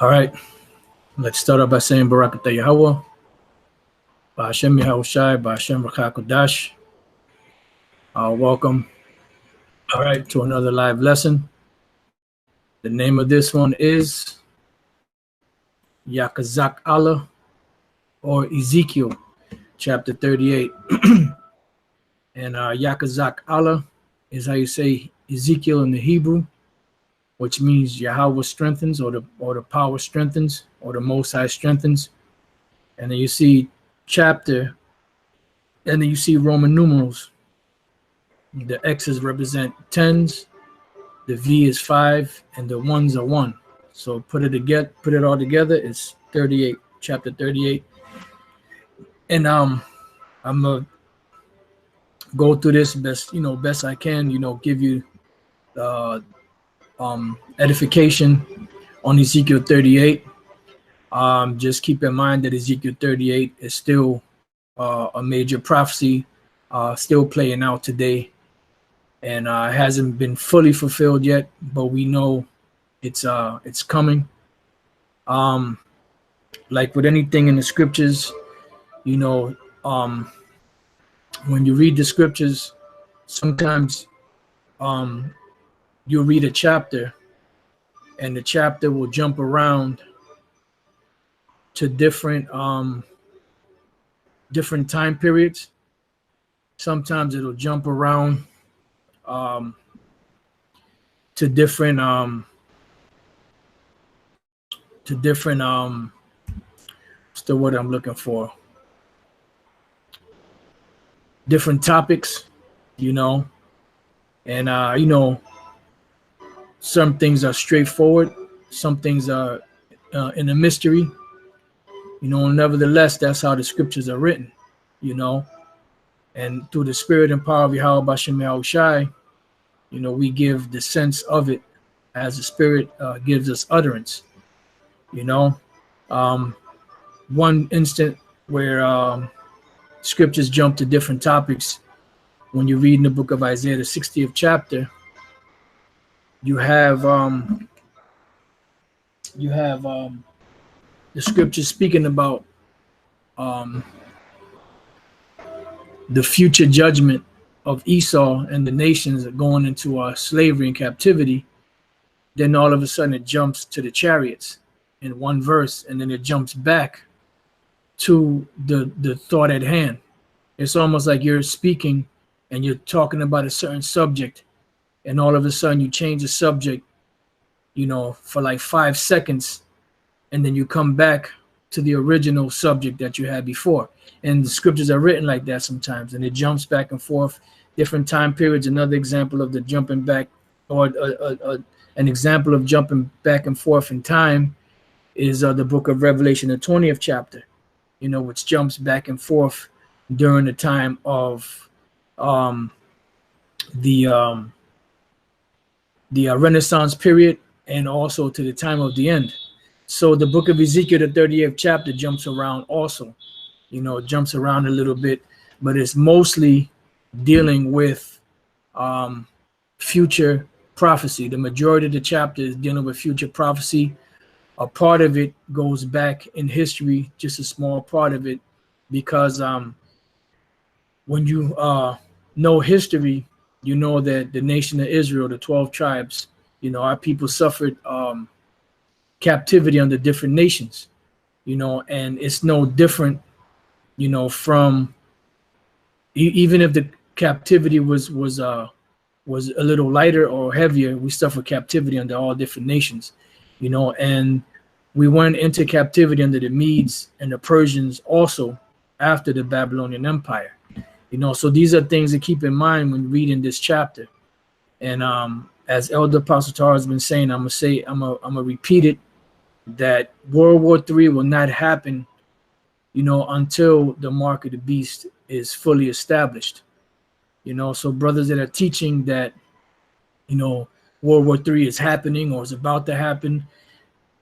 All right, let's start off by saying Barakatah Yahweh, Ba'ashem Yahushai, Ba'ashem Rakakodash. Welcome, all right, to another live lesson. The name of this one is Yakazak Allah, or Ezekiel, chapter 38. And Yakazak Allah is how you say Ezekiel in the Hebrew, which means Yahweh strengthens, or the power strengthens, or the Most High strengthens. And then you see chapter, and then you see Roman numerals. The X's represent tens, the V is 5, and the ones are 1. So put it all together, it's 38, chapter 38. And I'm gonna go through this best I can, give you edification on Ezekiel 38. Just keep in mind that Ezekiel 38 is still a major prophecy, still playing out today, and it hasn't been fully fulfilled yet, but we know it's coming. Like with anything in the scriptures, when you read the scriptures, sometimes you'll read a chapter and the chapter will jump around to different time periods. Sometimes it'll jump around to different what's the word I'm looking for? Different topics, and some things are straightforward, some things are in a mystery, nevertheless, that's how the scriptures are written, and through the spirit and power of Yahweh B'Shem Yahushai, we give the sense of it as the spirit gives us utterance. One instant where scriptures jump to different topics, when you read in the book of Isaiah, the 60th chapter, you have the scriptures speaking about the future judgment of Esau and the nations going into slavery and captivity. Then all of a sudden it jumps to the chariots in one verse, and then it jumps back to the thought at hand. It's almost like you're speaking and you're talking about a certain subject, and all of a sudden you change the subject, for like 5 seconds, and then you come back to the original subject that you had before. And the scriptures are written like that sometimes, and it jumps back and forth, different time periods. Another example of the jumping back, or an example of jumping back and forth in time, is the book of Revelation, the 20th chapter, which jumps back and forth during the time of the Renaissance period, and also to the time of the end. So the book of Ezekiel, the 38th chapter, jumps around also. It jumps around a little bit, but it's mostly dealing with future prophecy. The majority of the chapter is dealing with future prophecy. A part of it goes back in history, just a small part of it, because when you know history, you know that the nation of Israel, the 12 tribes, our people suffered captivity under different nations, and it's no different, from even if the captivity was a little lighter or heavier, we suffered captivity under all different nations, and we went into captivity under the Medes and the Persians also after the Babylonian Empire. So these are things to keep in mind when reading this chapter. And as Elder Apostle Tar has been saying, I'm gonna repeat it, that World War III will not happen, until the mark of the beast is fully established. So brothers that are teaching that, World War III is happening or is about to happen,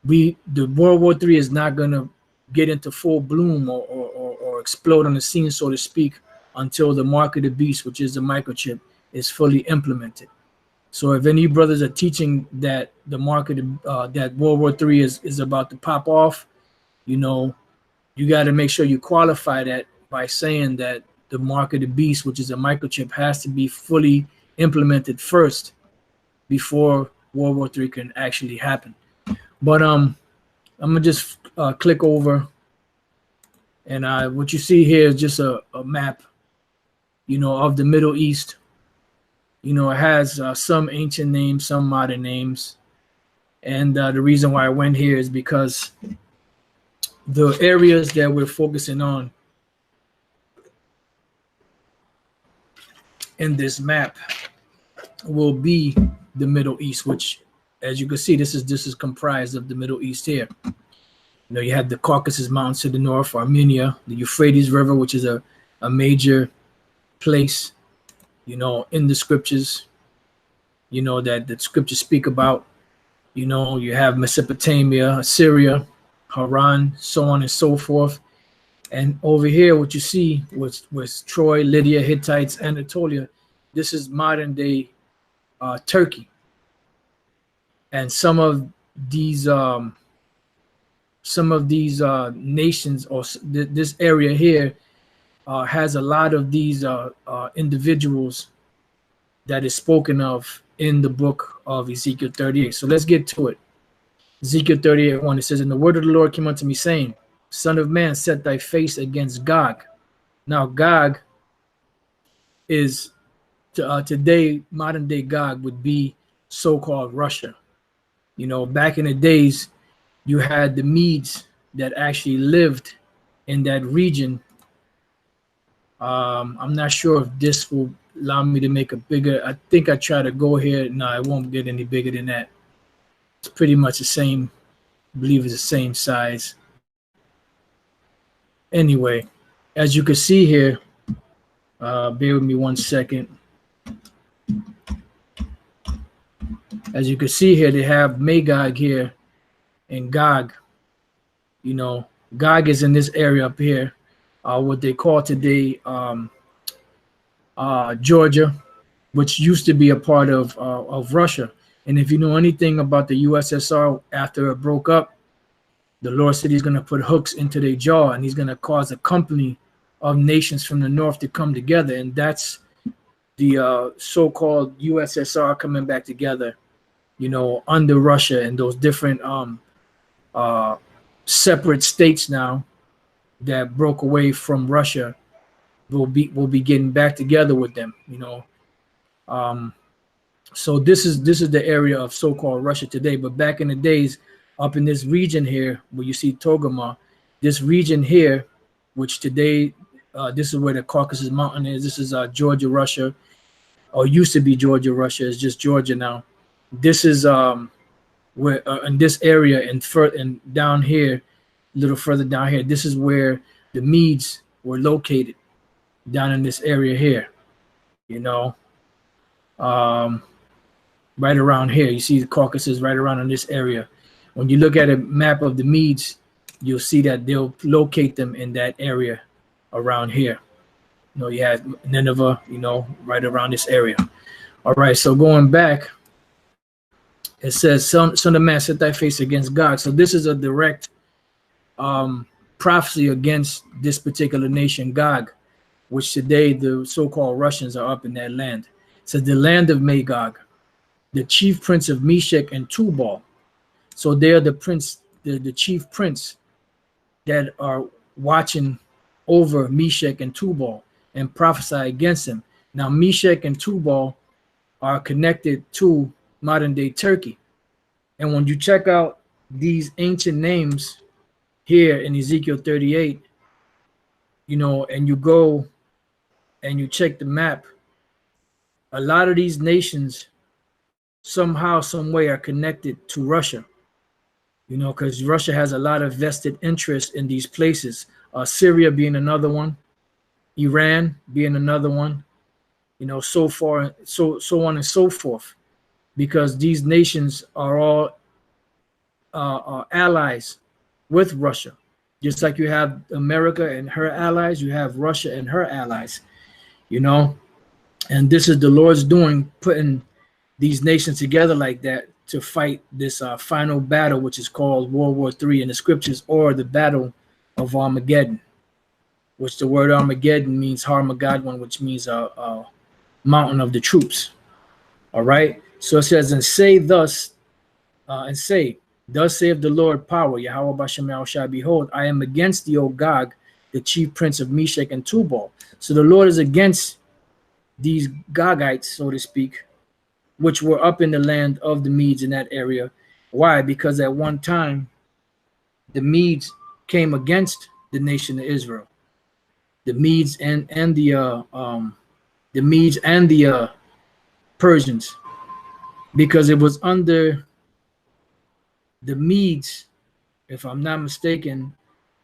the World War III is not gonna get into full bloom or explode on the scene, so to speak, until the mark of the beast, which is the microchip, is fully implemented. So if any brothers are teaching that the market, that World War III is about to pop off, you know, you got to make sure you qualify that by saying that the mark of the beast, which is a microchip, has to be fully implemented first before World War III can actually happen. But I'm gonna just click over, and what you see here is just a map, you know, of the Middle East. You know, it has some ancient names, some modern names, and the reason why I went here is because the areas that we're focusing on in this map will be the Middle East, which, as you can see, this is comprised of the Middle East here. You know, you have the Caucasus Mountains to the north, Armenia, the Euphrates River, which is a major place, you know, in the scriptures, you know, that the scriptures speak about. You know, you have Mesopotamia, Syria, Haran, so on and so forth. And over here, what you see was Troy, Lydia, Hittites, Anatolia. This is modern day Turkey. And some of these nations, or this area here, has a lot of these individuals that is spoken of in the book of Ezekiel 38. So let's get to it. Ezekiel 38:1, it says, "And the word of the Lord came unto me, saying, Son of man, set thy face against Gog." Now, Gog is today, modern day Gog would be so-called Russia. You know, back in the days, you had the Medes that actually lived in that region. I'm not sure if this will allow me to make a bigger. I think I try to go here. No, it won't get any bigger than that. It's pretty much the same. I believe it's the same size. Anyway, as you can see here, bear with me 1 second. As you can see here, they have Magog here and Gog. You know, Gog is in this area up here, what they call today Georgia, which used to be a part of Russia. And if you know anything about the USSR, after it broke up, the Lord said he's going to put hooks into their jaw, and he's going to cause a company of nations from the north to come together. And that's the so-called USSR coming back together, you know, under Russia, and those different separate states now that broke away from Russia will be getting back together with them, you know. So this is the area of so-called Russia today. But back in the days, up in this region here, where you see Togama, this region here, which today, this is where the Caucasus Mountain is. This is Georgia, Russia, or used to be Georgia, Russia. It's just Georgia now. This is where in this area, and down here, a little further down here, this is where the Medes were located, down in this area here, you know. Right around here, you see the Caucasus right around in this area. When you look at a map of the Medes, you'll see that they'll locate them in that area around here. You know, you have Nineveh, you know, right around this area. All right, so going back, it says, Son of man, set thy face against Gog. So this is a direct prophecy against this particular nation, Gog, which today the so-called Russians are up in that land. It says, the land of Magog, the chief prince of Meshech and Tubal. So they're the prince, the chief prince that are watching over Meshech and Tubal and prophesy against him. Now, Meshech and Tubal are connected to modern day Turkey. And when you check out these ancient names here in Ezekiel 38, you know, and you go and you check the map, a lot of these nations somehow, some way are connected to Russia, you know, because Russia has a lot of vested interest in these places. Syria being another one, Iran being another one, you know, so on and so forth, because these nations are all allies with Russia. Just like you have America and her allies, you have Russia and her allies, you know. And this is the Lord's doing, putting these nations together like that to fight this final battle, which is called World War III in the scriptures, or the Battle of Armageddon, which the word Armageddon means Harmageddon, which means mountain of the troops. All right. So it says, and say thus, and say, thus saith the Lord power, Yahweh Bashem Yahushua, behold, I am against thee, O Gog, the chief prince of Meshach and Tubal. So the Lord is against these Gogites, so to speak, which were up in the land of the Medes in that area. Why? Because at one time, the Medes came against the nation of Israel. The Medes and the Medes and the Persians, because it was under the Medes, if I'm not mistaken,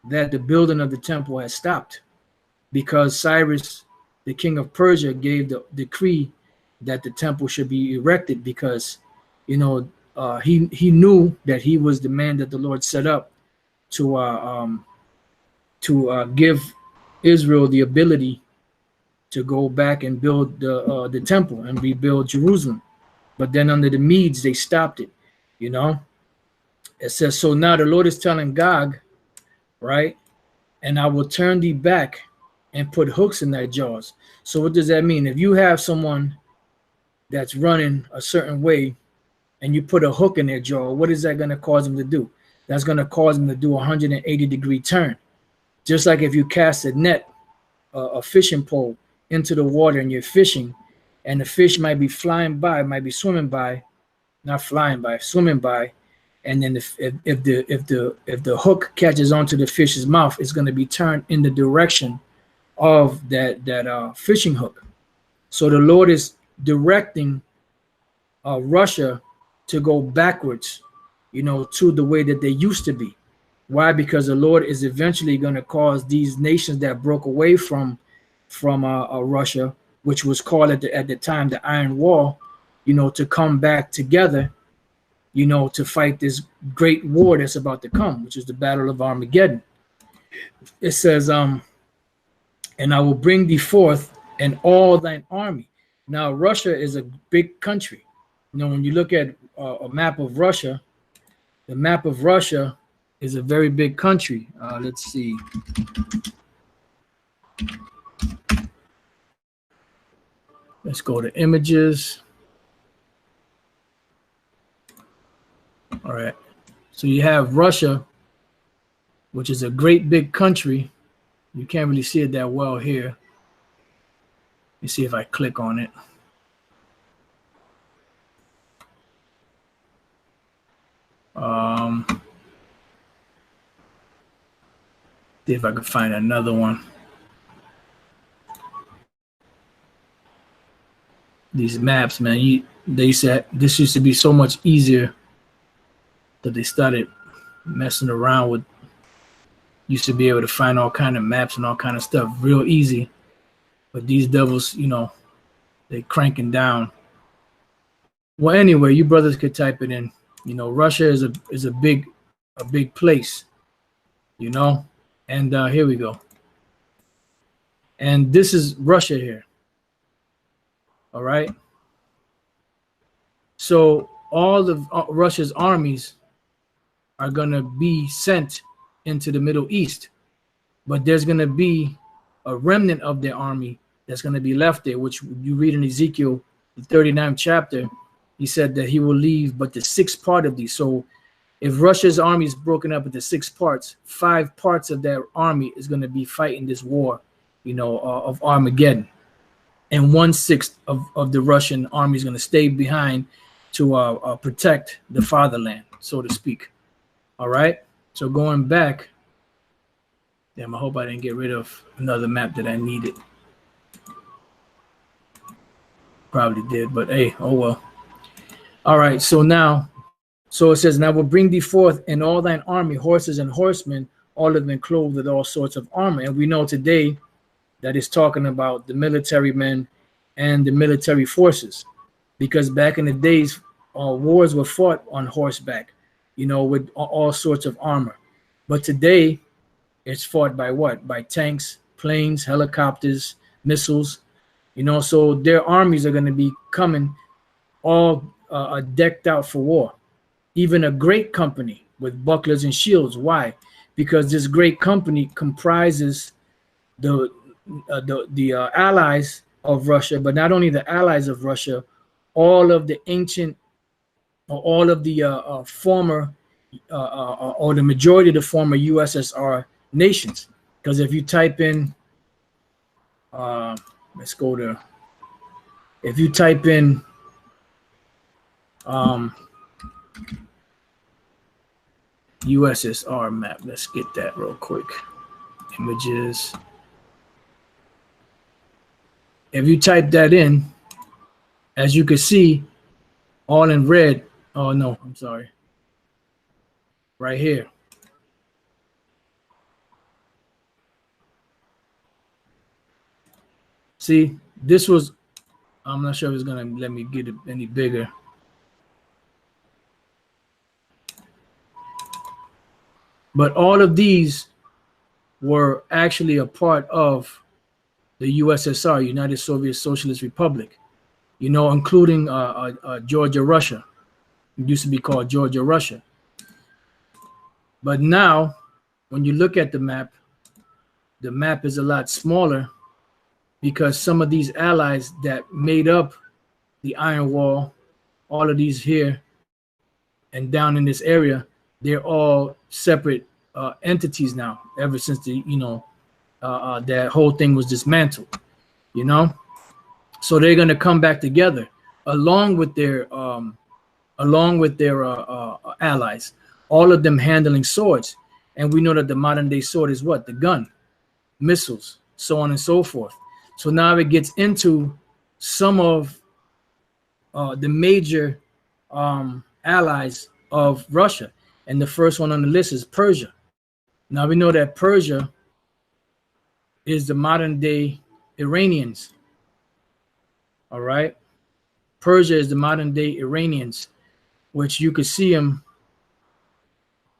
that the building of the temple had stopped, because Cyrus, the king of Persia, gave the decree that the temple should be erected, because he knew that he was the man that the Lord set up to give Israel the ability to go back and build the temple and rebuild Jerusalem. But then under the Medes, they stopped it. It says, so now the Lord is telling Gog, right? And I will turn thee back and put hooks in thy jaws. So what does that mean? If you have someone that's running a certain way and you put a hook in their jaw, what is that going to cause them to do? That's going to cause them to do a 180-degree turn. Just like if you cast a net, a fishing pole into the water and you're fishing, and the fish might be flying by, might be swimming by, not flying by, swimming by, and then if the hook catches onto the fish's mouth, it's going to be turned in the direction of that fishing hook. So the Lord is directing Russia to go backwards, to the way that they used to be. Why? Because the Lord is eventually going to cause these nations that broke away from Russia, which was called at the time the Iron Wall, to come back together, to fight this great war that's about to come, which is the Battle of Armageddon. It says, and I will bring thee forth and all thine army. Now, Russia is a big country. When you look at a map of Russia, the map of Russia is a very big country. Let's see. Let's go to images. All right. So you have Russia, which is a great big country. You can't really see it that well here. Let me see if I click on it. See if I can find another one. These maps, man, they said this used to be so much easier that they started messing around with. Used to be able to find all kind of maps and all kind of stuff real easy, but these devils, they cranking down. Well, anyway, you brothers could type it in. Russia is a big place, and here we go. And this is Russia here. All right. So all of Russia's armies are going to be sent into the Middle East, but there's going to be a remnant of their army that's going to be left there, which you read in Ezekiel, the 39th chapter. He said that he will leave but the sixth part of these. So if Russia's army is broken up into 6 parts, 5 parts of that army is going to be fighting this war, of Armageddon. And 1/6 of the Russian army is going to stay behind to protect the fatherland, so to speak. All right. So going back, damn, I hope I didn't get rid of another map that I needed. Probably did, but hey, oh well. All right. So it says, and I will bring thee forth in all thine army, horses and horsemen, all of them clothed with all sorts of armor. And we know today that is talking about the military men and the military forces, because back in the days, wars were fought on horseback, with all sorts of armor. But today, it's fought by what? By tanks, planes, helicopters, missiles, so their armies are going to be coming all are decked out for war. Even a great company with bucklers and shields. Why? Because this great company comprises the allies of Russia, but not only the allies of Russia, all of the ancient, or all of the former, or the majority of the former USSR nations. Because if you type in, let's go to, if you type in USSR map, let's get that real quick. Images. If you type that in, as you can see, all in red. Oh no, I'm sorry. Right here. See, this was, I'm not sure if it's gonna let me get it any bigger. But all of these were actually a part of the USSR, United Soviet Socialist Republic, you know, including Georgia, Russia. It used to be called Georgia, Russia. But now, when you look at the map is a lot smaller, because some of these allies that made up the Iron Wall, all of these here and down in this area, they're all separate entities now, ever since the, you know, that whole thing was dismantled, you know. So they're going to come back together along with their allies, all of them handling swords. And we know that the modern day sword is what? The gun, missiles, so on and so forth. So now it gets into some of the major allies of Russia. And the first one on the list is Persia. Now we know that Persia is the modern day Iranians. All right. Persia is the modern day Iranians, which you could see them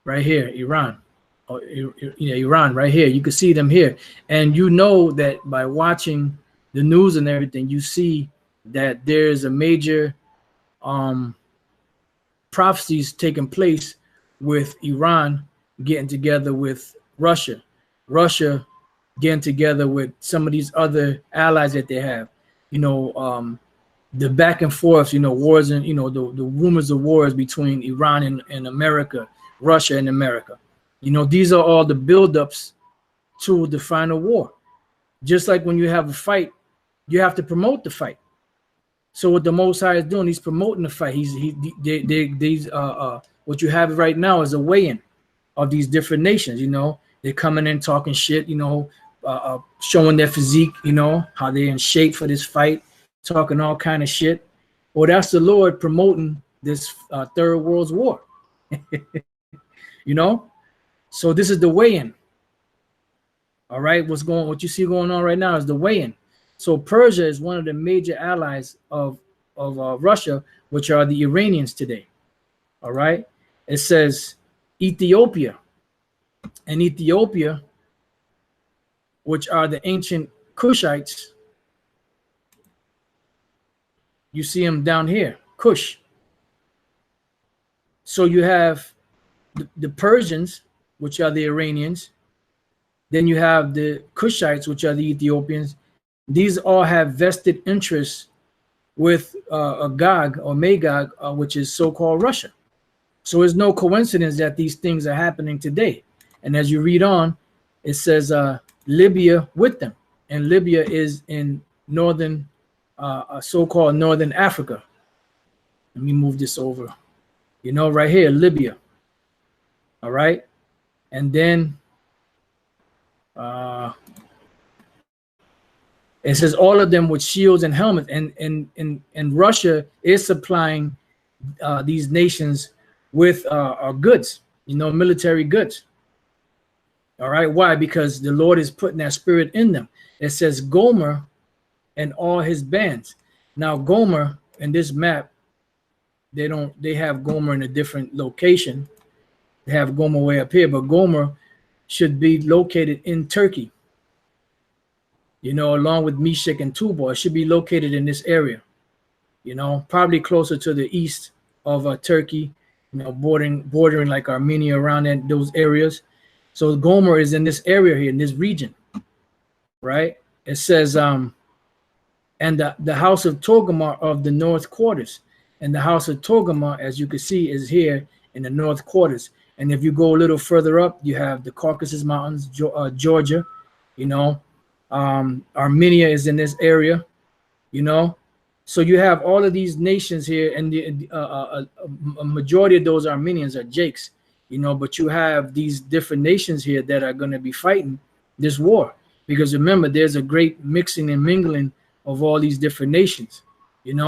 right here, Iran. Or, yeah, Iran right here. You can see them here. And you know that by watching the news and everything, you see that there's a major prophecies taking place with Iran getting together with Russia. Russia getting together with some of these other allies that they have. You know, the back and forth, you know, wars and, you know, the rumors of wars between Iran and America, Russia and America. You know, these are all the buildups to the final war. Just like when you have a fight, you have to promote the fight. So what the Most High is doing, he's promoting the fight. What you have right now is a weigh-in of these different nations. You know, they're coming in talking shit, you know, showing their physique, you know, how they're in shape for this fight, talking all kind of shit. Well, that's the Lord promoting this third world war. You know, so this is the weigh-in. All right, what you see going on right now is the weigh-in. So Persia is one of the major allies of Russia, which are the Iranians today. All right, it says Ethiopia, and Ethiopia, which are the ancient Cushites. You see them down here, Cush. So you have the Persians, which are the Iranians. Then you have the Cushites, which are the Ethiopians. These all have vested interests with Gog or Magog, which is so-called Russia. So it's no coincidence that these things are happening today. And as you read on, it says Libya with them. And Libya is in northern, so-called northern Africa. Let me move this over. You know, right here, Libya. All right. And then it says all of them with shields and helmets. And Russia is supplying these nations with goods, you know, military goods. All right. Why? Because the Lord is putting that spirit in them. It says Gomer and all his bands. Now, Gomer in this map, they have Gomer in a different location. They have Gomer way up here, but Gomer should be located in Turkey. You know, along with Meshach and Tubal, it should be located in this area. probably closer to the east of Turkey, bordering like Armenia around those areas. So Gomer is in this area here, in this region, right? It says, and the house of Togarmah of the north quarters. And the house of Togarmah, as you can see, is here in the north quarters. And if you go a little further up, you have the Caucasus Mountains, Georgia, Armenia is in this area, So you have all of these nations here, and a majority of those Armenians are Jakes, but you have these different nations here that are going to be fighting this war. Because remember, there's a great mixing and mingling of all these different nations, and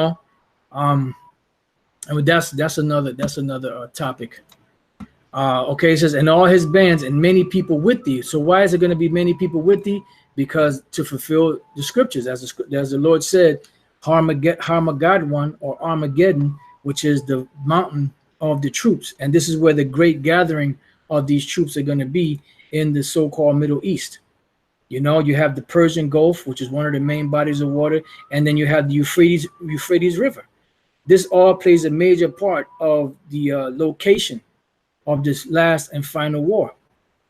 that's another topic. Okay, it says, and all his bands and many people with thee. So why is it going to be many people with thee? Because to fulfill the scriptures, as the Lord said, Harmageddon or Armageddon, which is the mountain of the troops. And this is where the great gathering of these troops are going to be in the so-called Middle East. You have the Persian Gulf, which is one of the main bodies of water, and then you have the Euphrates River. This all plays a major part of the location of this last and final war.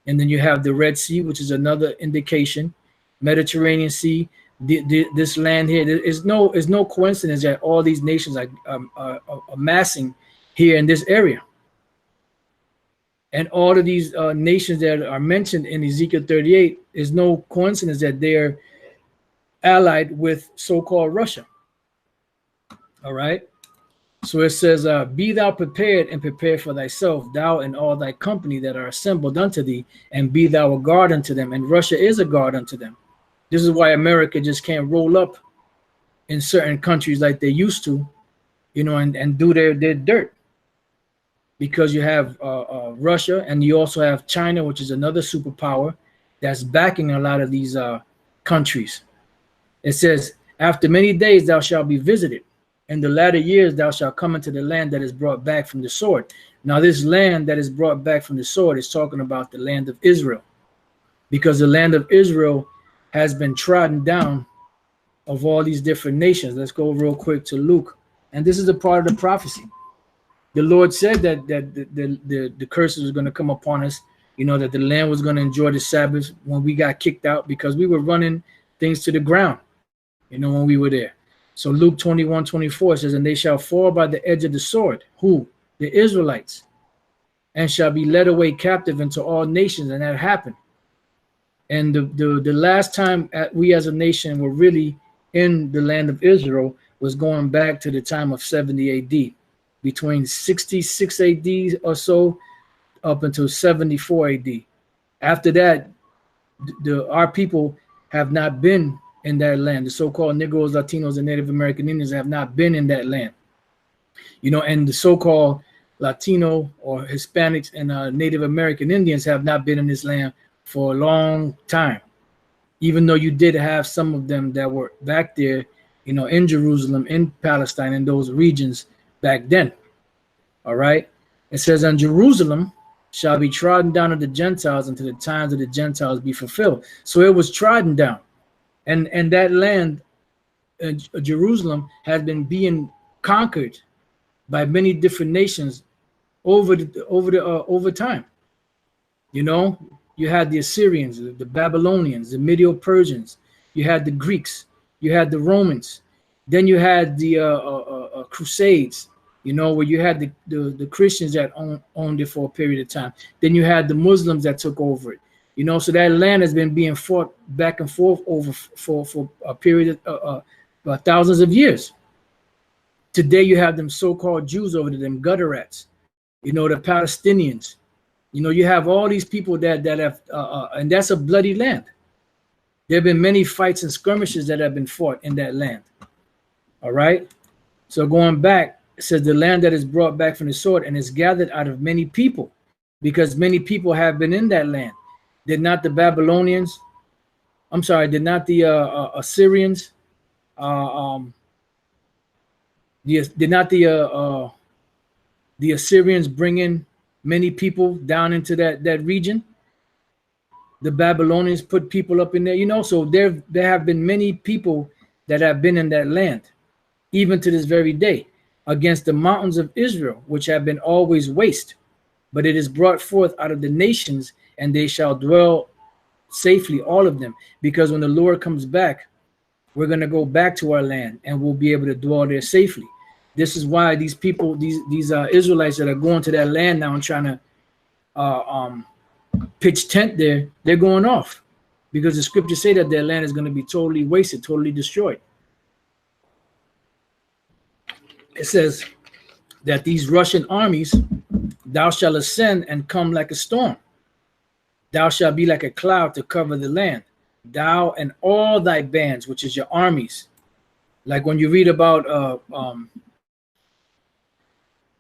And then you have the Red Sea, which is another indication, Mediterranean Sea. This land here, there's no coincidence that all these nations are amassing here in this area. And all of these nations that are mentioned in Ezekiel 38, is no coincidence that they're allied with so-called Russia. All right. So it says, be thou prepared and prepare for thyself, thou and all thy company that are assembled unto thee, and be thou a guard unto them. And Russia is a guard unto them. This is why America just can't roll up in certain countries like they used to, and do their dirt. Because you have Russia, and you also have China, which is another superpower that's backing a lot of these countries. It says, after many days thou shalt be visited. In the latter years thou shalt come into the land that is brought back from the sword. Now this land that is brought back from the sword is talking about the land of Israel, because the land of Israel has been trodden down of all these different nations. Let's go real quick to Luke, and this is a part of the prophecy. The Lord said that the curses was going to come upon us, that the land was going to enjoy the Sabbath when we got kicked out, because we were running things to the ground, when we were there. So Luke 21:24 says, and they shall fall by the edge of the sword. Who? The Israelites. And shall be led away captive into all nations. And that happened. And the last time we as a nation were really in the land of Israel was going back to the time of 70 AD. Between 66 AD or so up until 74 AD. After that, our people have not been in that land. The so-called Negroes, Latinos, and Native American Indians have not been in that land. And the so-called Latino or Hispanics and Native American Indians have not been in this land for a long time. Even though you did have some of them that were back there, in Jerusalem, in Palestine, in those regions back then. All right. It says, and Jerusalem shall be trodden down of the Gentiles until the times of the Gentiles be fulfilled. So it was trodden down. And that land, Jerusalem, has been being conquered by many different nations over time. You had the Assyrians, the Babylonians, the Medo-Persians. You had the Greeks. You had the Romans. Then you had the Crusades. Where you had the Christians that owned it for a period of time. Then you had the Muslims that took over it. So that land has been being fought back and forth over for a period of thousands of years. Today you have them so-called Jews over there, them gutter rats, the Palestinians. You have all these people that have, and that's a bloody land. There have been many fights and skirmishes that have been fought in that land. All right. So going back, it says the land that is brought back from the sword and is gathered out of many people, because many people have been in that land. Did not the Babylonians, did not the Assyrians, did not the Assyrians bring in many people down into that region? The Babylonians put people up in there, so there have been many people that have been in that land. even to this very day, against the mountains of Israel, which have been always waste. But it is brought forth out of the nations, and they shall dwell safely, all of them. Because when the Lord comes back, we're going to go back to our land, and we'll be able to dwell there safely. This is why these people, these Israelites that are going to that land now and trying to pitch tent there, they're going off. Because the scriptures say that their land is going to be totally wasted, totally destroyed. It says that these Russian armies, thou shalt ascend and come like a storm. Thou shalt be like a cloud to cover the land. Thou and all thy bands, which is your armies. Like when you read about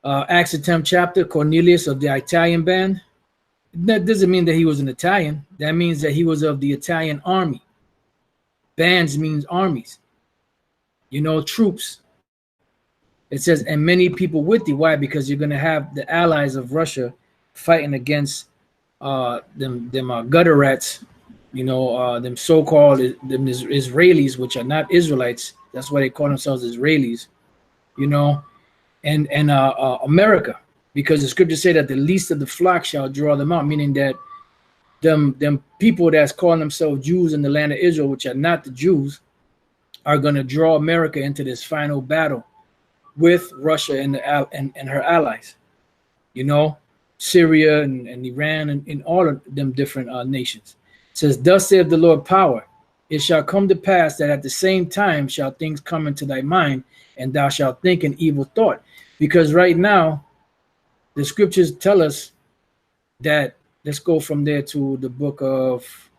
Acts the 10th chapter, Cornelius of the Italian band, that doesn't mean that he was an Italian. That means that he was of the Italian army. Bands means armies. You know, troops. It says, and many people with thee. Why? Because you're going to have the allies of Russia fighting against them gutter rats, you know, them so-called them Israelis, which are not Israelites. That's why they call themselves Israelis, you know, and America. Because the scriptures say that the least of the flock shall draw them out, meaning that them people that's calling themselves Jews in the land of Israel, which are not the Jews, are going to draw America into this final battle with Russia and her allies. You know, Syria and Iran and all of them different nations. It says, thus saith the Lord power, it shall come to pass that at the same time shall things come into thy mind, and thou shalt think an evil thought. Because right now, the scriptures tell us that, let's go from there to the book of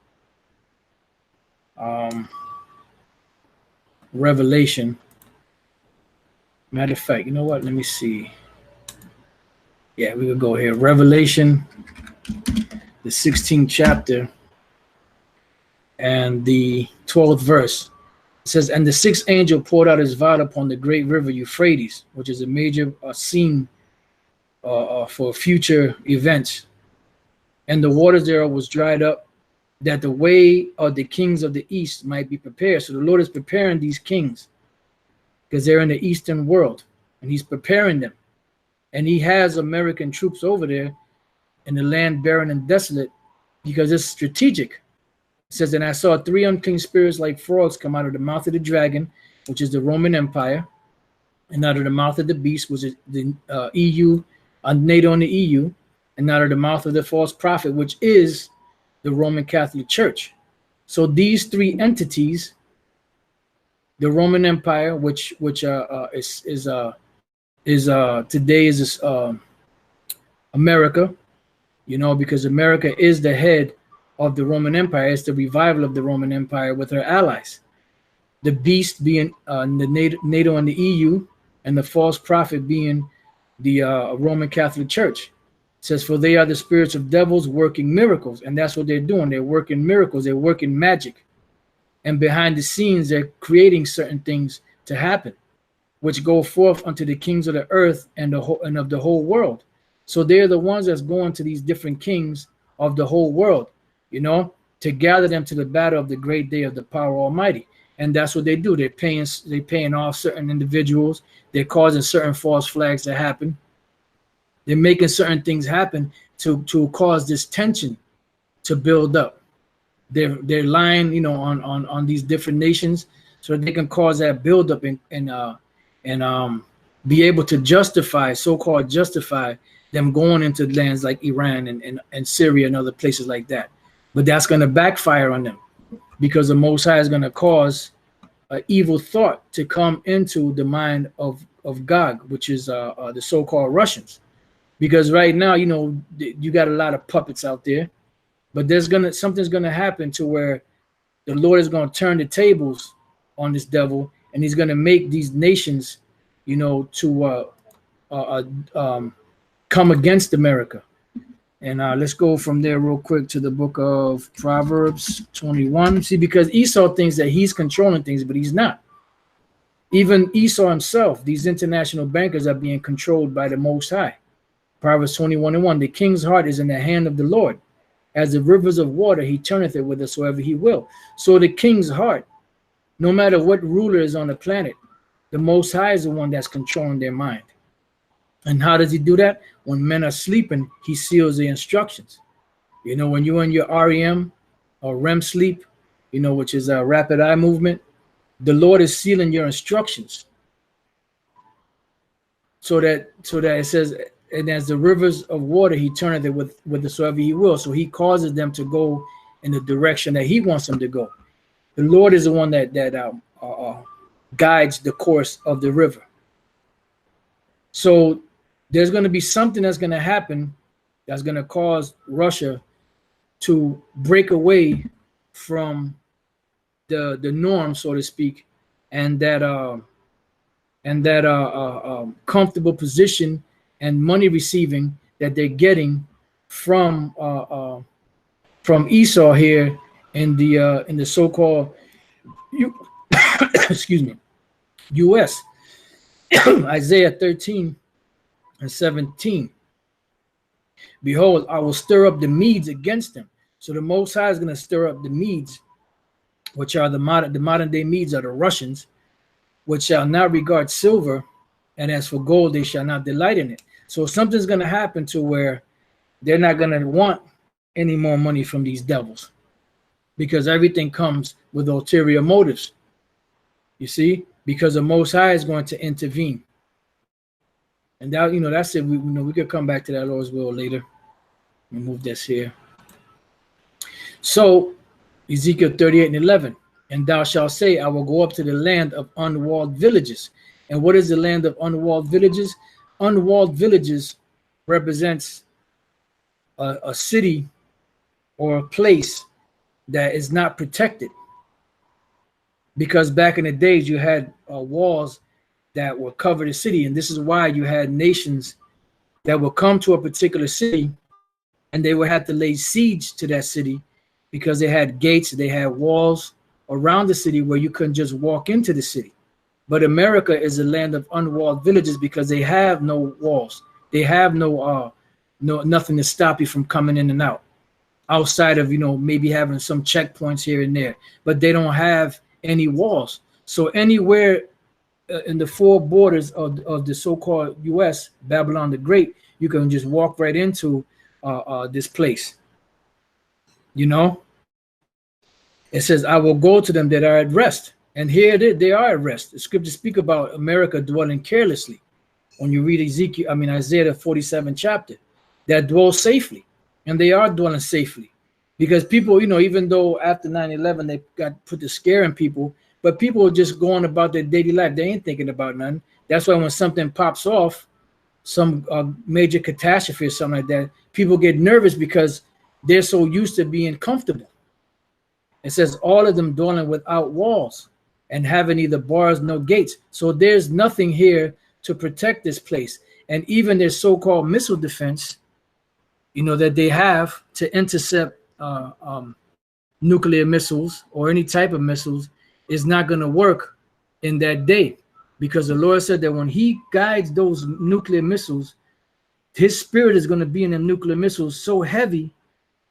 Revelation. Matter of fact, you know what? Let me see. Yeah, we could go here. Revelation, the 16th chapter and the 12th verse. It says, and the sixth angel poured out his vial upon the great river Euphrates, which is a major scene for future events, and the waters thereof was dried up, that the way of the kings of the east might be prepared. So the Lord is preparing these kings because they're in the eastern world, and he's preparing them, and he has American troops over there in the land barren and desolate because it's strategic. It says, and I saw three unclean spirits like frogs come out of the mouth of the dragon, which is the Roman Empire, and out of the mouth of the beast, which is the EU, NATO and the EU, and out of the mouth of the false prophet, which is the Roman Catholic Church. So these three entities, the Roman Empire, which is today is America, you know, because America is the head of the Roman Empire. It's the revival of the Roman Empire with her allies. The beast being the NATO and the EU, and the false prophet being the Roman Catholic Church. It says, for they are the spirits of devils working miracles. And that's what they're doing. They're working miracles. They're working magic. And behind the scenes, they're creating certain things to happen, which go forth unto the kings of the earth and of the whole world. So they're the ones that's going to these different kings of the whole world, you know, to gather them to the battle of the great day of the power Almighty. And that's what they do. They're paying off certain individuals. They're causing certain false flags to happen. They're making certain things happen to cause this tension to build up. They're lying, you know, on these different nations so that they can cause that build up and be able to justify, so-called justify them going into lands like Iran and Syria and other places like that. But that's going to backfire on them, because the Most High is going to cause an evil thought to come into the mind of Gog, which is the so-called Russians. Because right now, you know, you got a lot of puppets out there, but something's gonna happen to where the Lord is gonna turn the tables on this devil, and he's gonna make these nations, you know, to come against America. And let's go from there real quick to the book of Proverbs 21. See, because Esau thinks that he's controlling things, but he's not. Even Esau himself, these international bankers are being controlled by the Most High. Proverbs 21:1, the king's heart is in the hand of the Lord. As the rivers of water, he turneth it whithersoever he will. So the king's heart, no matter what ruler is on the planet, The Most High is the one that's controlling their mind. And how does he do that? When men are sleeping, he seals the instructions. You know, when you're in your REM or REM sleep, you know, which is a rapid eye movement, the Lord is sealing your instructions. So that it says, and as the rivers of water, he turneth it with whatsoever he will. So he causes them to go in the direction that he wants them to go. The Lord is the one that guides the course of the river. So there's going to be something that's going to happen that's going to cause Russia to break away from the norm, so to speak, and that comfortable position and money receiving that they're getting from Esau here in the so-called excuse me, U.S. Isaiah 13:17. Behold, I will stir up the Medes against them. So the Most High is going to stir up the Medes, which are the modern day Medes are the Russians, which shall not regard silver, and as for gold, they shall not delight in it. So something's going to happen to where they're not going to want any more money from these devils, because everything comes with ulterior motives. You see, because the Most High is going to intervene. And that, you know, that's it. We could come back to that Lord's will later. Let me move this here. So Ezekiel 38:11, and thou shalt say, I will go up to the land of unwalled villages. And what is the land of unwalled villages? Unwalled villages represents a city or a place that is not protected. Because back in the days, you had walls that will cover the city. And this is why you had nations that will come to a particular city and they would have to lay siege to that city, because they had gates, they had walls around the city where you couldn't just walk into the city. But America is a land of unwalled villages because they have no walls. They have nothing to stop you from coming in and out, outside of, you know, maybe having some checkpoints here and there. But they don't have any walls. So anywhere in the four borders of the so-called U.S., Babylon the Great, you can just walk right into this place. You know, it says, I will go to them that are at rest. And here they are at rest. The scriptures speak about America dwelling carelessly. When you read Isaiah the 47th chapter, that dwell safely. And they are dwelling safely. Because people, you know, even though after 9/11 they got put to scaring people, but people are just going about their daily life. They ain't thinking about nothing. That's why when something pops off, some major catastrophe or something like that, people get nervous because they're so used to being comfortable. It says all of them dwelling without walls and having neither bars nor gates. So there's nothing here to protect this place. And even their so-called missile defense, you know, that they have to intercept nuclear missiles or any type of missiles, is not going to work in that day, because the Lord said that when he guides those nuclear missiles, his spirit is going to be in the nuclear missiles so heavy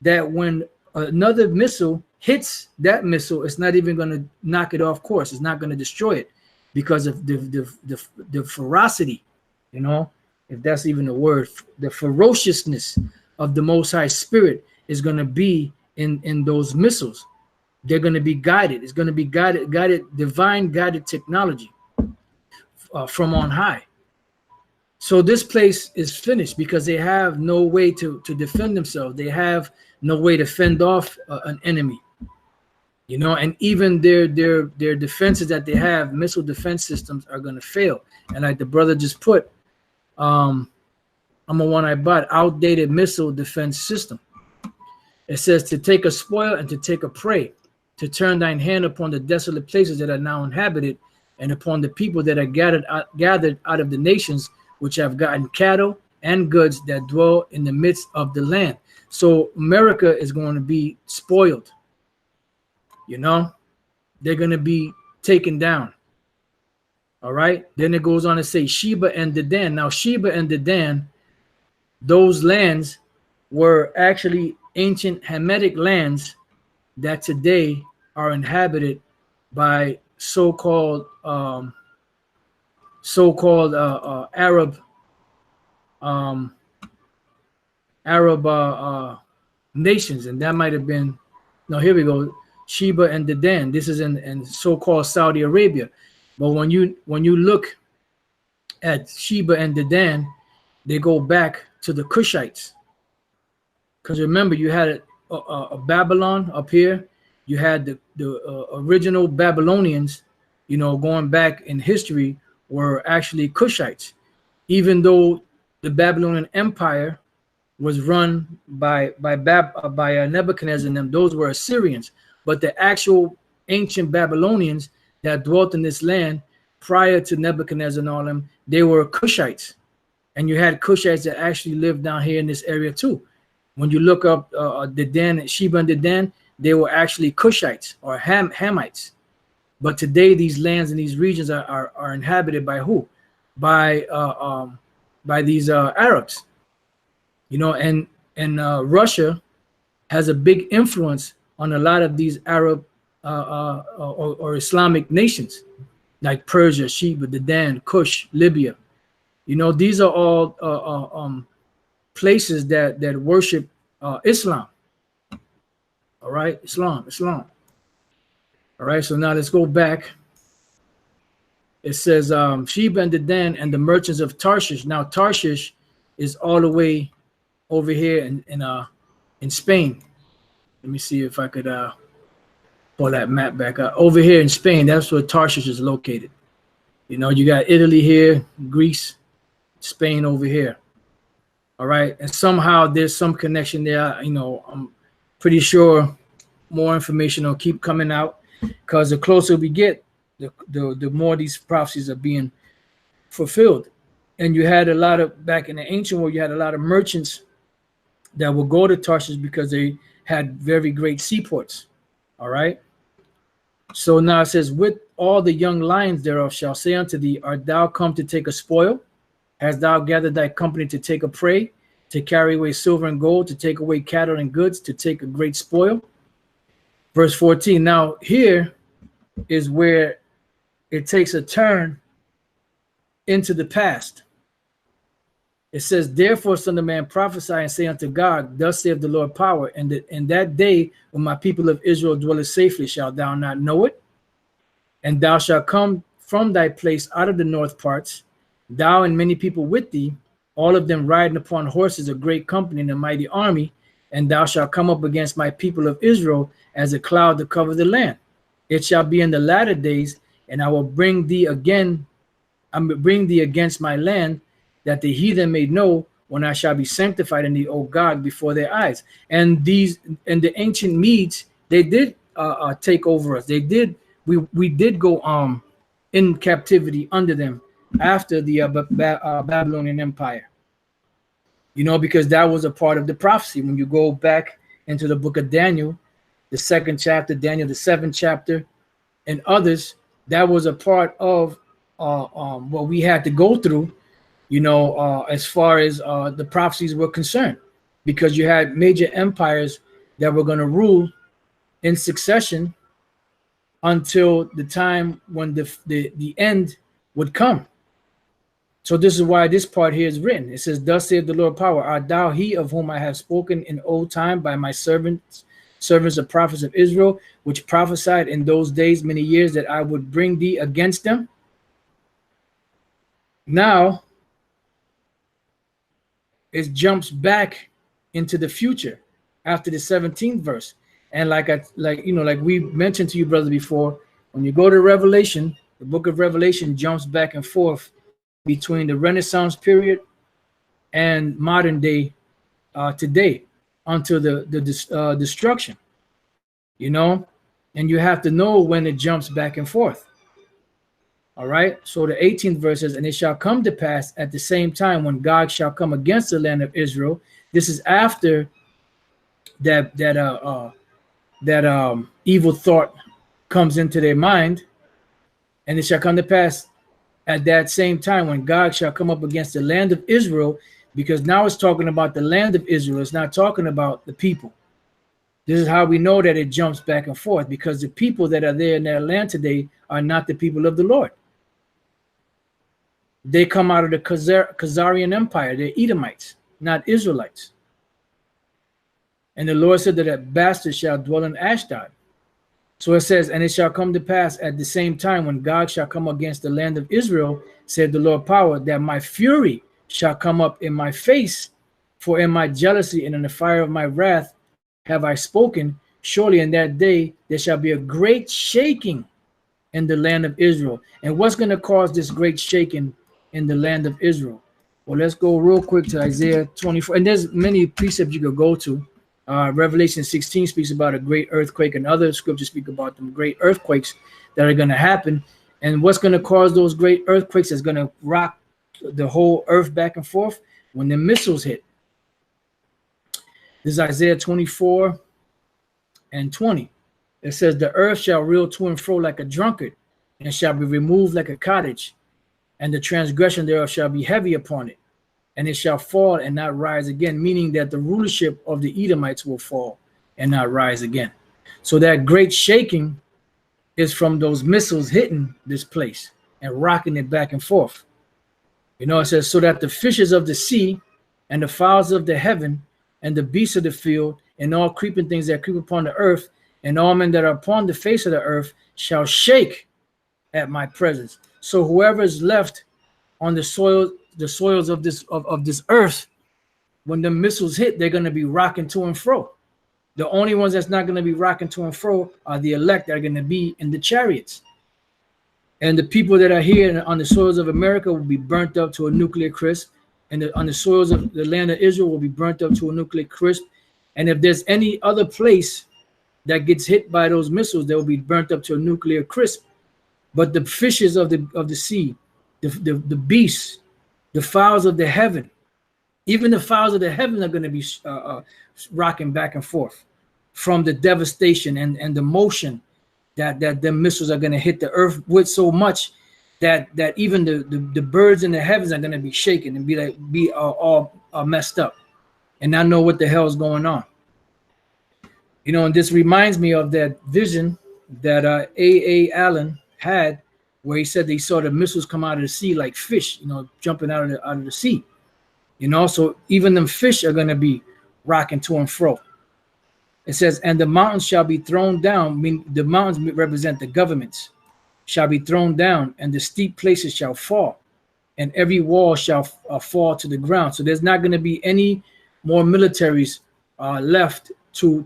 that when another missile hits that missile, it's not even going to knock it off course. It's not going to destroy it, because of the ferocity, you know, if that's even a word, the ferociousness of the Most High Spirit is going to be in those missiles. They're going to be guided. It's going to be guided, divine guided technology from on high. So this place is finished because they have no way to defend themselves. They have no way to fend off an enemy, you know, and even their defenses that they have, missile defense systems, are going to fail. And like the brother just put, I'm a one I bought, outdated missile defense system. It says to take a spoil and to take a prey, to turn thine hand upon the desolate places that are now inhabited, and upon the people that are gathered out of the nations, which have gotten cattle and goods that dwell in the midst of the land. So America is going to be spoiled. You know, they're going to be taken down. All right. Then it goes on to say Sheba and Dedan. Now, Sheba and Dedan, those lands were actually ancient Hamitic lands that today are inhabited by so-called so-called Arab nations, and that might have been, no, here we go, Sheba and Dedan. This is in so-called Saudi Arabia. But when you look at Sheba and Dedan, they go back to the Cushites. Because remember, you had a Babylon up here. You had the original Babylonians, you know, going back in history, were actually Cushites. Even though the Babylonian Empire was run by Nebuchadnezzar and them, those were Assyrians. But the actual ancient Babylonians that dwelt in this land prior to Nebuchadnezzar and all them, they were Cushites. And you had Cushites that actually lived down here in this area too. When you look up Dedan, Sheba and Dedan, they were actually Cushites or Hamites. But today these lands and these regions are inhabited by who? By these Arabs. You know, and Russia has a big influence on a lot of these Arab or Islamic nations, like Persia, Sheba, Dedan, Kush, Libya. You know, these are all places that worship Islam. All right, Islam. All right, so now let's go back. It says Sheba and Dedan and the merchants of Tarshish. Now Tarshish is all the way over here in Spain. Let me see if I could pull that map back up. Over here in Spain, that's where Tarshish is located. You know, you got Italy here, Greece, Spain over here. All right, and somehow there's some connection there. You know, I'm pretty sure more information will keep coming out, because the closer we get, the more these prophecies are being fulfilled. And you had a lot of, back in the ancient world, you had a lot of merchants that would go to Tarshish because they had very great seaports. All right. So now it says, with all the young lions thereof shall say unto thee, art thou come to take a spoil? Hast thou gathered thy company to take a prey, to carry away silver and gold, to take away cattle and goods, to take a great spoil? Verse 14. Now here is where it takes a turn into the past. It says, therefore, son of man, prophesy and say unto God, thus saith the Lord power, and in that day when my people of Israel dwelleth safely, shalt thou not know it? And thou shalt come from thy place out of the north parts, thou and many people with thee, all of them riding upon horses, a great company and a mighty army, and thou shalt come up against my people of Israel as a cloud to cover the land. It shall be in the latter days, and I will bring thee again, bring thee against my land, that the heathen may know when I shall be sanctified in thee, O God, before their eyes. And the ancient Medes, they did take over us. They did. We did go in captivity under them after the Babylonian Empire. You know, because that was a part of the prophecy. When you go back into the book of Daniel, the 2nd chapter, Daniel, the 7th chapter, and others, that was a part of what we had to go through, you know, as far as the prophecies were concerned, because you had major empires that were going to rule in succession until the time when the end would come. So this is why this part here is written. It says, thus saith the Lord power, art thou he of whom I have spoken in old time by my servants the prophets of Israel, which prophesied in those days many years that I would bring thee against them? Now it jumps back into the future after the 17th verse. And like we mentioned to you, brother, before, when you go to Revelation, the book of Revelation jumps back and forth between the Renaissance period and modern day today until the destruction, you know, and you have to know when it jumps back and forth. All right. So the 18th verse says, and it shall come to pass at the same time when God shall come against the land of Israel. This is after that evil thought comes into their mind. And it shall come to pass at that same time when God shall come up against the land of Israel, because now it's talking about the land of Israel. It's not talking about the people. This is how we know that it jumps back and forth, because the people that are there in that land today are not the people of the Lord. They come out of the Khazarian Empire. They're Edomites, not Israelites. And the Lord said that a bastard shall dwell in Ashdod. So it says, and it shall come to pass at the same time when God shall come against the land of Israel, said the Lord power, that my fury shall come up in my face, for in my jealousy and in the fire of my wrath have I spoken. Surely in that day there shall be a great shaking in the land of Israel. And what's going to cause this great shaking in the land of Israel? Well, let's go real quick to Isaiah 24. And there's many precepts you could go to. Revelation 16 speaks about a great earthquake, and other scriptures speak about them great earthquakes that are going to happen. And what's going to cause those great earthquakes is going to rock the whole earth back and forth when the missiles hit. This is Isaiah 24 and 20. It says, the earth shall reel to and fro like a drunkard, and shall be removed like a cottage, and the transgression thereof shall be heavy upon it, and it shall fall and not rise again, meaning that the rulership of the Edomites will fall and not rise again. So that great shaking is from those missiles hitting this place and rocking it back and forth. You know, it says, so that the fishes of the sea and the fowls of the heaven and the beasts of the field and all creeping things that creep upon the earth and all men that are upon the face of the earth shall shake at my presence. So whoever is left on the soils of this earth, when the missiles hit, they're going to be rocking to and fro. The only ones that's not going to be rocking to and fro are the elect that are going to be in the chariots. And the people that are here on the soils of America will be burnt up to a nuclear crisp. And on the soils of the land of Israel will be burnt up to a nuclear crisp. And if there's any other place that gets hit by those missiles, they will be burnt up to a nuclear crisp. But the fishes of the sea, the beasts, the fowls of the heaven, even the fowls of the heaven are going to be rocking back and forth from the devastation and the motion that the missiles are going to hit the earth with so much that even the birds in the heavens are going to be shaken and be all messed up and not know what the hell is going on. You know, and this reminds me of that vision that A. Allen had, where he said they saw the missiles come out of the sea like fish, you know, jumping out of the sea. You know, so even them fish are going to be rocking to and fro. It says, and the mountains shall be thrown down. I mean, the mountains represent the governments, shall be thrown down, and the steep places shall fall, and every wall shall fall to the ground. So there's not going to be any more militaries left to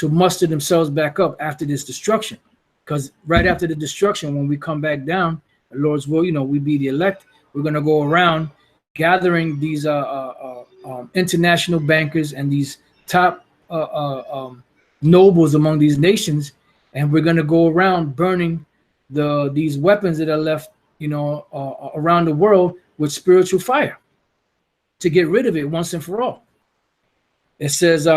muster themselves back up after this destruction. Because right after the destruction, when we come back down, the Lord's will, you know, we be the elect. We're going to go around gathering these international bankers and these top nobles among these nations, and we're going to go around burning these weapons that are left, you know, around the world with spiritual fire to get rid of it once and for all. It says,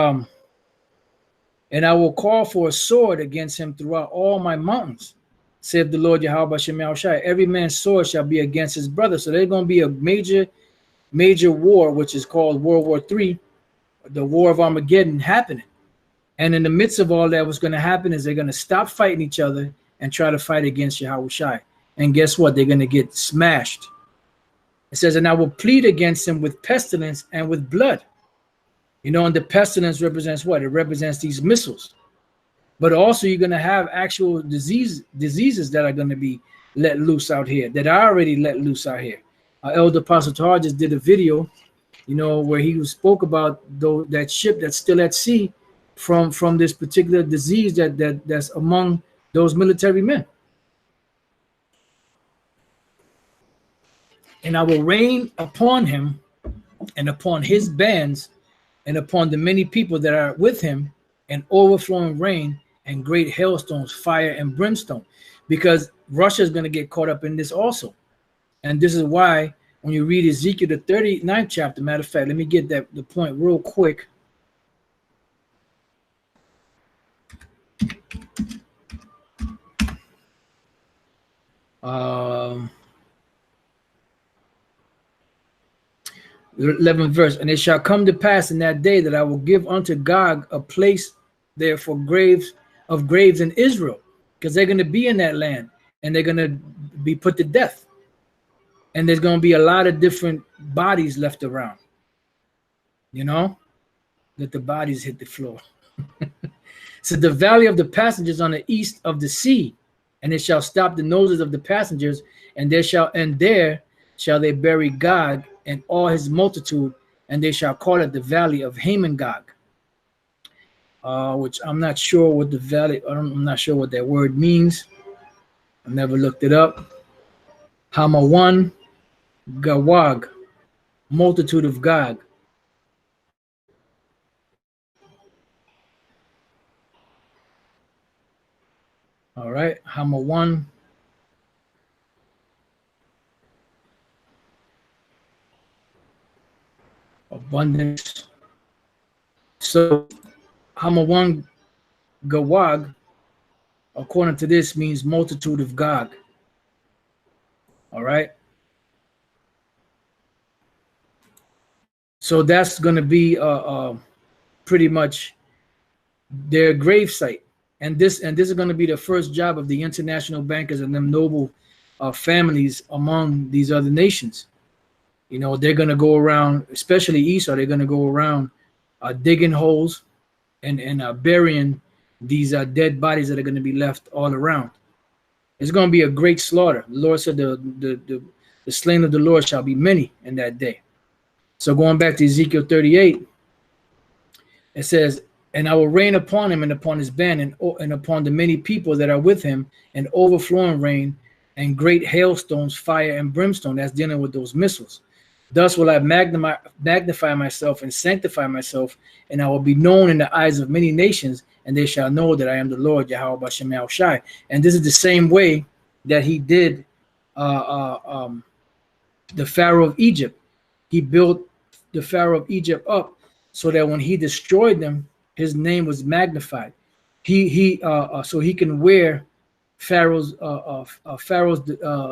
and I will call for a sword against him throughout all my mountains, saith the Lord Yahweh Shemel Shai. Every man's sword shall be against his brother. So there's going to be a major war, which is called World War III, the War of Armageddon, happening. And in the midst of all that, what's going to happen is they're going to stop fighting each other and try to fight against Yahweh Shai. And guess what? They're going to get smashed. It says, and I will plead against him with pestilence and with blood. You know, and the pestilence represents what? It represents these missiles. But also you're going to have actual diseases that are going to be let loose out here, that are already let loose out here. Elder Apostle Tar just did a video, you know, where he spoke about that ship that's still at sea from this particular disease that's among those military men. And I will rain upon him and upon his bands and upon the many people that are with him, and overflowing rain and great hailstones, fire and brimstone, because Russia is going to get caught up in this also. And this is why when you read Ezekiel, the 39th chapter, matter of fact, let me get the point real quick. The 11th verse, and it shall come to pass in that day that I will give unto Gog a place there for graves in Israel, because they're going to be in that land and they're going to be put to death. and there's going to be a lot of different bodies left around. You know, that the bodies hit the floor. So the valley of the passengers on the east of the sea, and it shall stop the noses of the passengers, and there shall they bury Gog and all his multitude, and they shall call it the valley of Hamon-Gog. Which I'm not sure what the valley. I'm not sure what that word means. I never looked it up. Hamawan Gawag, multitude of Gog. All right, Hamawan. Abundance. So Hamawan Gawag, according to this, means multitude of Gog. All right. So that's going to be pretty much their gravesite. And this is going to be the first job of the international bankers and them noble families among these other nations. You know, they're going to go around, especially Esau, they're going to go around digging holes and burying these dead bodies that are going to be left all around. It's going to be a great slaughter. The Lord said the slain of the Lord shall be many in that day. So going back to Ezekiel 38, it says, and I will rain upon him and upon his band and upon the many people that are with him, an overflowing rain and great hailstones, fire and brimstone. That's dealing with those missiles. Thus will I magnify myself and sanctify myself, and I will be known in the eyes of many nations, and they shall know that I am the Lord, Yahweh Bashem Yahushai. And this is the same way that he did the Pharaoh of Egypt. He built the Pharaoh of Egypt up so that when he destroyed them, his name was magnified. So he can wear Pharaoh's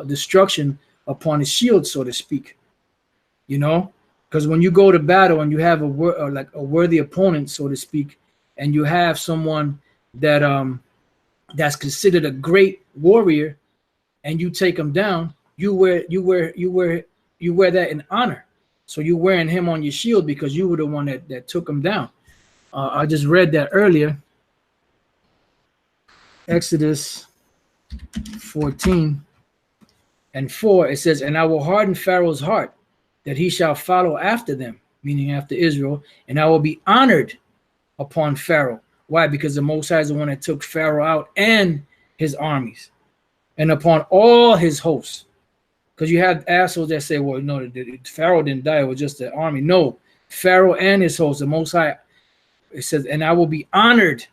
destruction upon his shield, so to speak. You know, because when you go to battle and you have a worthy opponent, so to speak, and you have someone that that's considered a great warrior, and you take him down, you wear that in honor. So you're wearing him on your shield because you were the one that took him down. I just read that earlier. Exodus 14 and 4, it says, and I will harden Pharaoh's heart, that he shall follow after them, meaning after Israel, and I will be honored upon Pharaoh. Why? Because the Most High is the one that took Pharaoh out and his armies, and upon all his hosts. Because you have assholes that say, well, no, Pharaoh didn't die, it was just the army. No, Pharaoh and his hosts, the Most High, it says, and I will be honored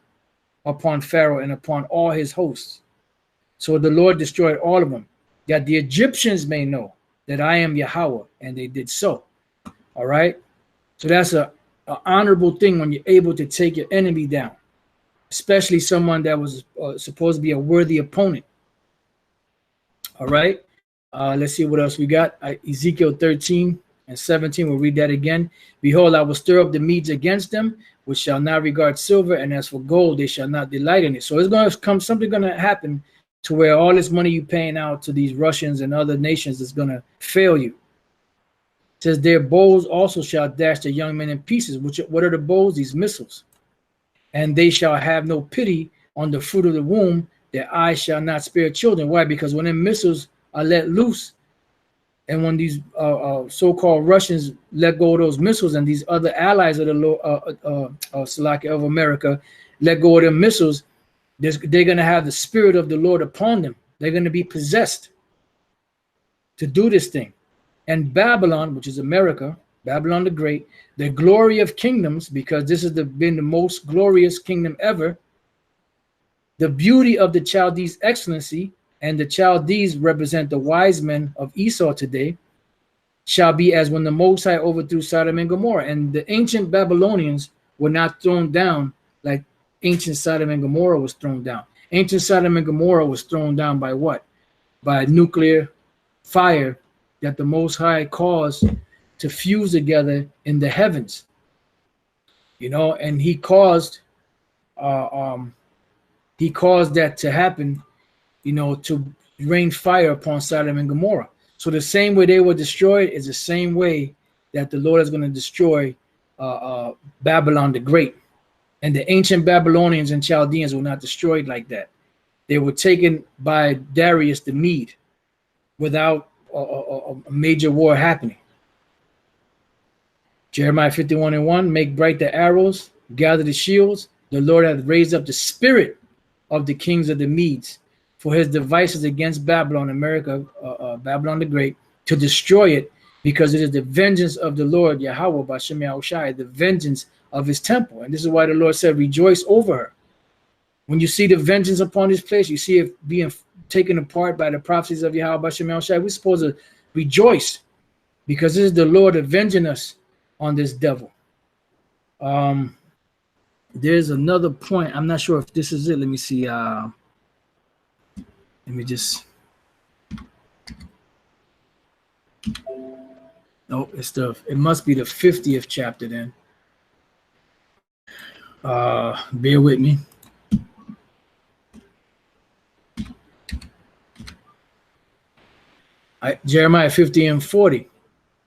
upon Pharaoh and upon all his hosts. So the Lord destroyed all of them, that the Egyptians may know that I am Yahweh, and they did so. All right. So that's an honorable thing when you're able to take your enemy down, especially someone that was supposed to be a worthy opponent. All right. Let's see what else we got. Ezekiel 13 and 17. We'll read that again. Behold, I will stir up the Medes against them, which shall not regard silver, and as for gold, they shall not delight in it. So it's going to come, something going to happen to where all this money you're paying out to these Russians and other nations is going to fail you. It says, their bows also shall dash the young men in pieces. What are the bows? These missiles. And they shall have no pity on the fruit of the womb. Their eyes shall not spare children. Why? Because when the missiles are let loose, and when these so-called Russians let go of those missiles, and these other allies of the of America let go of their missiles, they're going to have the spirit of the Lord upon them. They're going to be possessed to do this thing. And Babylon, which is America, Babylon the Great, the glory of kingdoms, because this has been the most glorious kingdom ever, the beauty of the Chaldees' excellency, and the Chaldees represent the wise men of Esau today, shall be as when the Most High overthrew Sodom and Gomorrah. And the ancient Babylonians were not thrown down like ancient Sodom and Gomorrah was thrown down. Ancient Sodom and Gomorrah was thrown down by what? By nuclear fire that the Most High caused to fuse together in the heavens. You know, and he caused that to happen, you know, to rain fire upon Sodom and Gomorrah. So the same way they were destroyed is the same way that the Lord is going to destroy Babylon the Great. And the ancient Babylonians and Chaldeans were not destroyed like that. They were taken by Darius the Mede without a major war happening. Jeremiah 51:1, make bright the arrows, gather the shields. The Lord hath raised up the spirit of the kings of the Medes for his devices against Babylon, America, Babylon the Great, to destroy it, because it is the vengeance of the Lord, Yahweh, Bashem Yahushai, the vengeance of his temple. And this is why the Lord said, rejoice over her. When you see the vengeance upon this place, you see it being taken apart by the prophecies of Yahweh, Bashem Yahushai, we're supposed to rejoice, because this is the Lord avenging us on this devil. There's another point. I'm not sure if this is it. Let me see. Let me just. No, it must be the 50th chapter then. Bear with me. Jeremiah 50:40.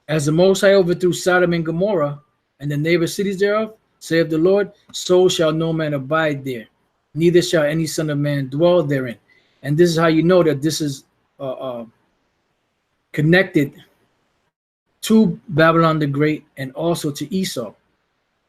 As the Most High overthrew Sodom and Gomorrah and the neighbor cities thereof, saith the Lord, so shall no man abide there, neither shall any son of man dwell therein. And this is how you know that this is connected to Babylon the Great and also to Esau.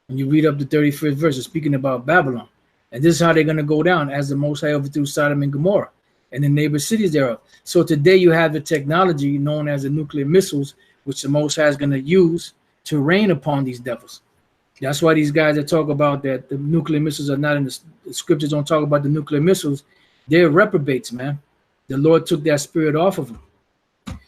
When you read up the 31st verse, it's speaking about Babylon. And this is how they're going to go down, as the Most High overthrew Sodom and Gomorrah and the neighbor cities thereof. So today you have the technology known as the nuclear missiles, which the Most High is going to use to rain upon these devils. That's why these guys that talk about that the nuclear missiles are not in the scriptures, don't talk about the nuclear missiles. They're reprobates, man. The Lord took that spirit off of them.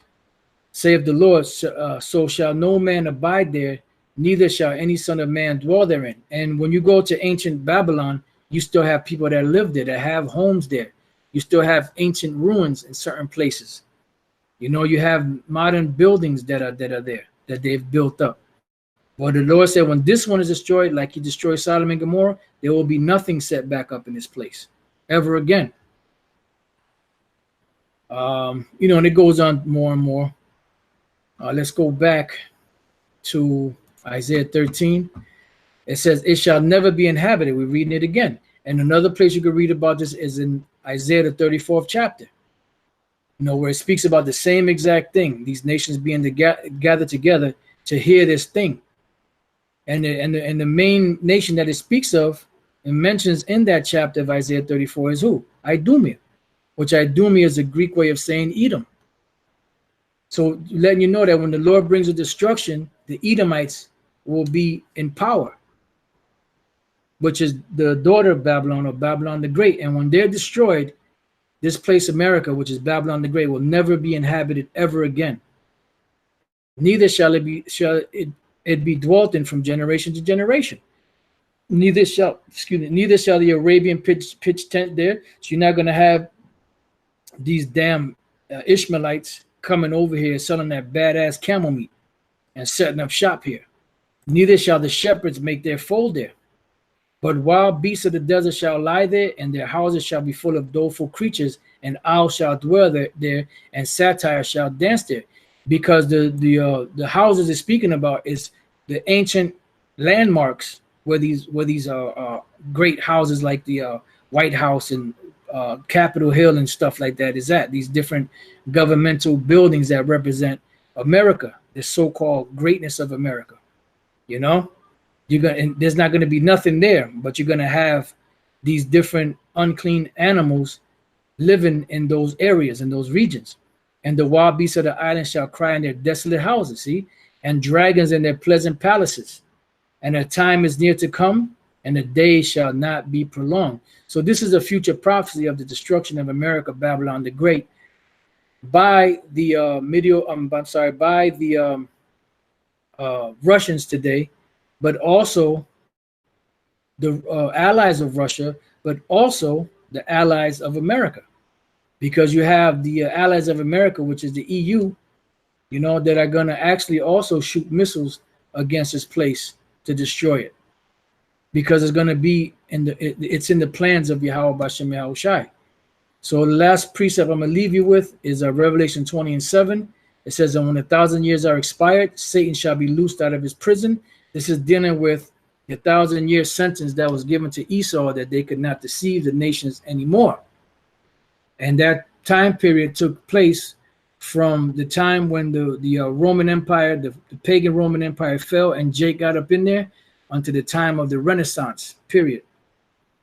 Saith the Lord, so shall no man abide there, neither shall any son of man dwell therein. And when you go to ancient Babylon, you still have people that live there, that have homes there. You still have ancient ruins in certain places. You know, you have modern buildings that are there, that they've built up. But the Lord said, when this one is destroyed, like he destroyed Sodom and Gomorrah, there will be nothing set back up in this place ever again. You know, and it goes on more and more. Let's go back to Isaiah 13. It says, it shall never be inhabited. We're reading it again. And another place you could read about this is in Isaiah, the 34th chapter. You know, where it speaks about the same exact thing. These nations being gathered together to hear this thing. And the main nation that it speaks of and mentions in that chapter of Isaiah 34 is who? Idumea, which Idumea is a Greek way of saying Edom. So letting you know that when the Lord brings a destruction, the Edomites will be in power, which is the daughter of Babylon, or Babylon the Great. And when they're destroyed, this place, America, which is Babylon the Great, will never be inhabited ever again. Neither shall it be dwelt in from generation to generation. Neither shall the Arabian pitch tent there. So you're not going to have these damn Ishmaelites coming over here selling that badass camel meat and setting up shop here. Neither shall the shepherds make their fold there. But wild beasts of the desert shall lie there, and their houses shall be full of doleful creatures, and owls shall dwell there, and satyrs shall dance there. Because the houses it's speaking about is the ancient landmarks where these great houses like the White House and Capitol Hill and stuff like that is at. These different governmental buildings that represent America, the so-called greatness of America. You know, there's not going to be nothing there, but you're going to have these different unclean animals living in those areas, in those regions. And the wild beasts of the island shall cry in their desolate houses, see, and dragons in their pleasant palaces. And a time is near to come, and the day shall not be prolonged. So this is a future prophecy of the destruction of America, Babylon the Great, by the Russians today, but also the allies of Russia, but also the allies of America. Because you have the allies of America, which is the EU, you know, that are going to actually also shoot missiles against this place to destroy it. Because it's going to be it's in the plans of Yahweh Bashem Yahushai. So the last precept I'm going to leave you with is Revelation 20:7. It says, and when 1,000 years are expired, Satan shall be loosed out of his prison. This is dealing with the 1,000-year sentence that was given to Esau, that they could not deceive the nations anymore. And that time period took place from the time when the Roman Empire, the pagan Roman Empire fell and Jake got up in there, until the time of the Renaissance period,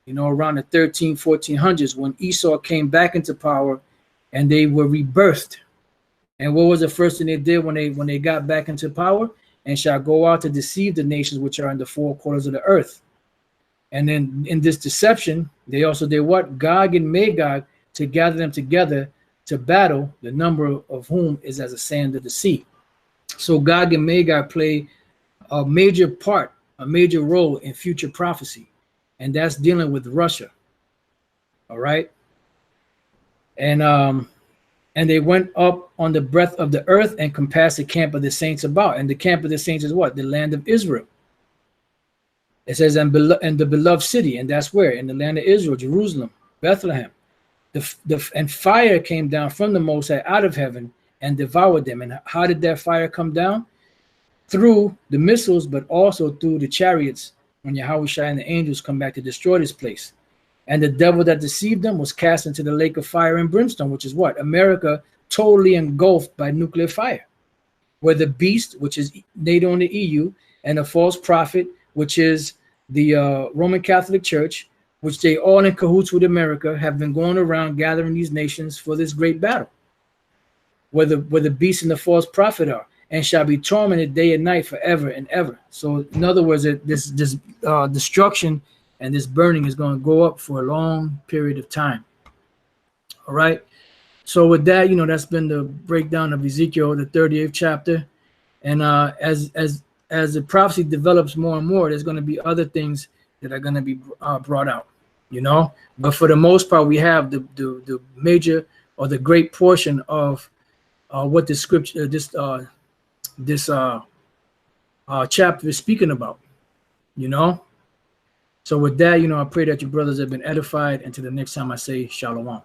you know, around the 1400s, when Esau came back into power and they were rebirthed. And what was the first thing they did when they got back into power? And shall go out to deceive the nations which are in the four quarters of the earth. And then in this deception, they also did what? Gog and Magog, to gather them together to battle, the number of whom is as the sand of the sea. So Gog and Magog play a major part, a major role in future prophecy, and that's dealing with Russia. All right. And they went up on the breadth of the earth and compassed the camp of the saints about. And the camp of the saints is what? The land of Israel. It says, and the beloved city, and that's where? In the land of Israel, Jerusalem, Bethlehem. And fire came down from the Most High out of heaven and devoured them. And how did that fire come down? Through the missiles, but also through the chariots, when Yahushua and the angels come back to destroy this place. And the devil that deceived them was cast into the lake of fire and brimstone, which is what? America totally engulfed by nuclear fire. Where the beast, which is NATO and the EU, and the false prophet, which is the Roman Catholic Church, which they all in cahoots with America, have been going around gathering these nations for this great battle. Where the beast and the false prophet are, and shall be tormented day and night forever and ever. So in other words, this destruction and this burning is going to go up for a long period of time. All right. So with that, you know, that's been the breakdown of Ezekiel, the 38th chapter. And as the prophecy develops more and more, there's going to be other things that are going to be brought out, you know. But for the most part, we have the major or the great portion of what the scripture, this chapter is speaking about, you know. So with that, you know, I pray that your brothers have been edified. Until the next time I say shalom.